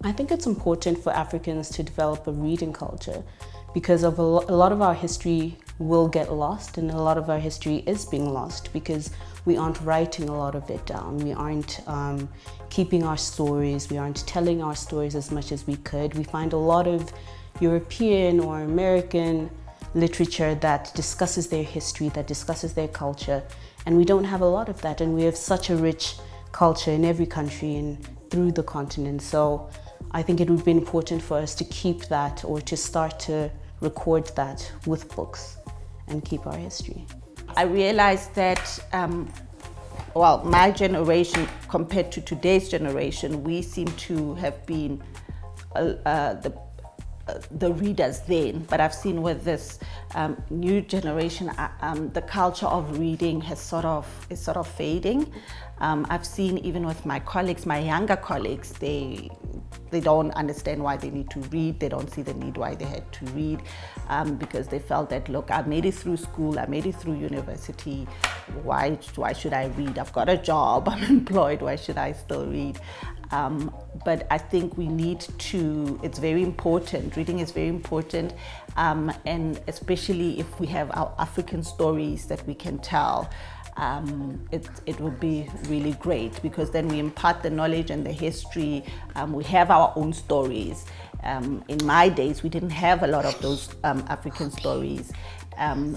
I think it's important for Africans to develop a reading culture because of a lot of our history will get lost, and a lot of our history is being lost because we aren't writing a lot of it down. We aren't keeping our stories. We aren't telling our stories as much as we could. We find a lot of European or American literature that discusses their history, that discusses their culture, and we don't have a lot of that. And we have such a rich culture in every country and through the continent. So I think it would be important for us to keep that, or to start to record that with books and keep our history. I realized that, well, my generation compared to today's generation, we seem to have been the readers then, but I've seen with this new generation, the culture of reading is sort of fading. I've seen even with my colleagues, my younger colleagues, they don't understand why they need to read. They don't see the need why they had to read, because they felt that, look, I made it through school, I made it through university. Why should I read? I've got a job, I'm employed. Why should I still read? But I think we need to, it's very important, reading is very important, and especially if we have our African stories that we can tell, it would be really great, because then we impart the knowledge and the history. We have our own stories. In my days, we didn't have a lot of those African stories.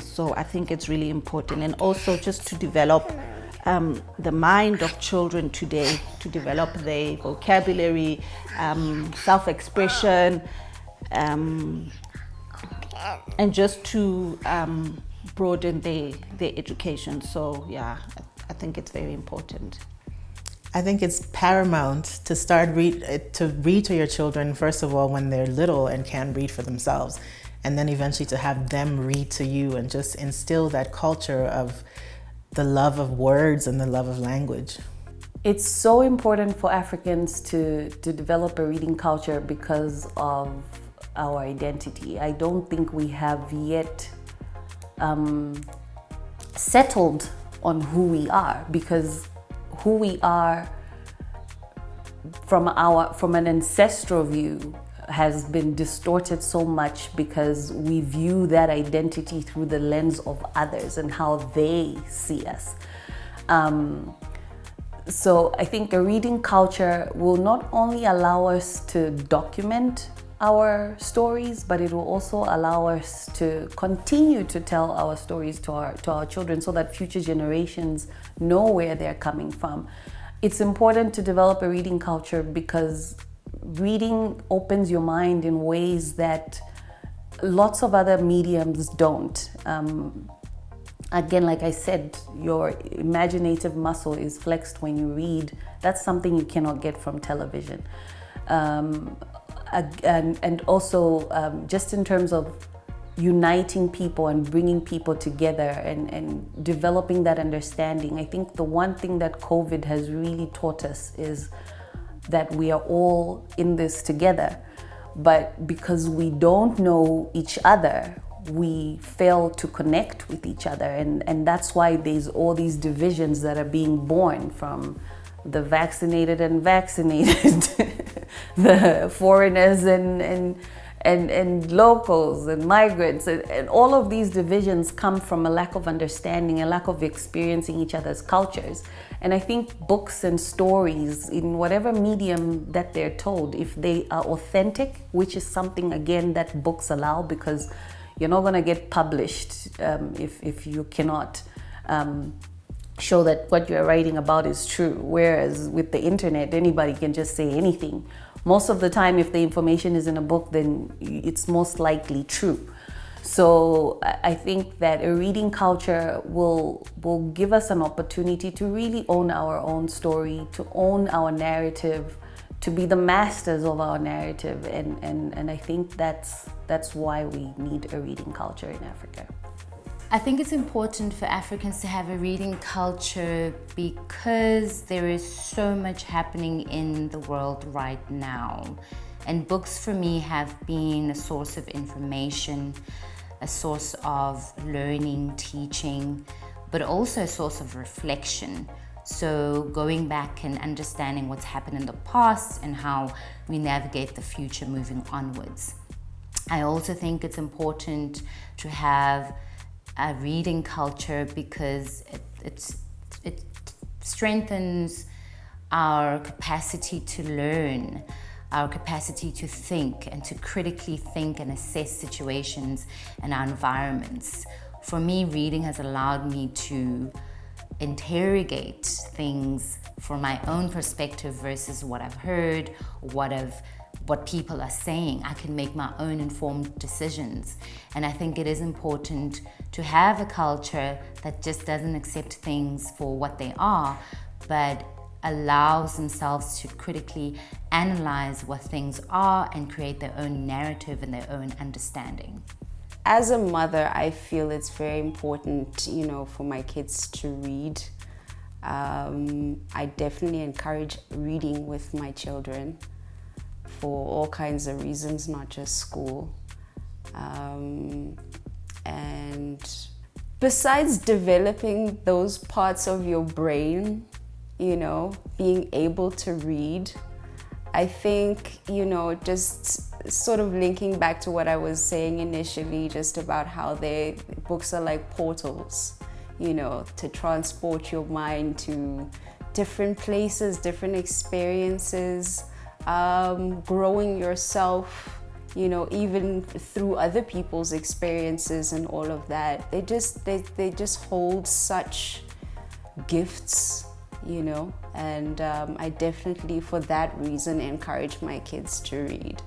So I think it's really important, and also just to develop the mind of children today, to develop their vocabulary, self-expression, and just to broaden their education. So yeah, I think it's very important. I think it's paramount to start to read to your children, first of all, when they're little and can read for themselves, and then eventually to have them read to you and just instill that culture of the love of words and the love of language. It's so important for Africans to develop a reading culture because of our identity. I don't think we have yet settled on who we are, because who we are from an ancestral view has been distorted so much because we view that identity through the lens of others and how they see us. So I think a reading culture will not only allow us to document our stories, but it will also allow us to continue to tell our stories to our children, so that future generations know where they're coming from. It's important to develop a reading culture because reading opens your mind in ways that lots of other mediums don't. Again, like I said, your imaginative muscle is flexed when you read. That's something you cannot get from television. And also just in terms of uniting people and bringing people together and developing that understanding. I think the one thing that COVID has really taught us is that we are all in this together, but because we don't know each other, we fail to connect with each other, and that's why there's all these divisions that are being born from the vaccinated and vaccinated, the foreigners and locals and migrants, and all of these divisions come from a lack of understanding, a lack of experiencing each other's cultures. And I think books and stories, in whatever medium that they're told, if they are authentic, which is something again that books allow, because you're not going to get published if you cannot show that what you're writing about is true. Whereas with the internet, anybody can just say anything. Most of the time, if the information is in a book, then it's most likely true. So I think that a reading culture will give us an opportunity to really own our own story, to own our narrative, to be the masters of our narrative. And I think that's why we need a reading culture in Africa. I think it's important for Africans to have a reading culture because there is so much happening in the world right now. And books for me have been a source of information, a source of learning, teaching, but also a source of reflection. So going back and understanding what's happened in the past and how we navigate the future moving onwards. I also think it's important to have a reading culture because it strengthens our capacity to learn, our capacity to think and to critically think and assess situations and our environments. For me, reading has allowed me to interrogate things from my own perspective versus what I've heard, what people are saying. I can make my own informed decisions. And I think it is important to have a culture that just doesn't accept things for what they are, but allows themselves to critically analyze what things are and create their own narrative and their own understanding. As a mother, I feel it's very important, for my kids to read. I definitely encourage reading with my children for all kinds of reasons, not just school. And besides developing those parts of your brain, being able to read, I think, just sort of linking back to what I was saying initially, just about how books are like portals, to transport your mind to different places, different experiences, growing yourself, even through other people's experiences and all of that. They just hold such gifts, and I definitely, for that reason, encourage my kids to read.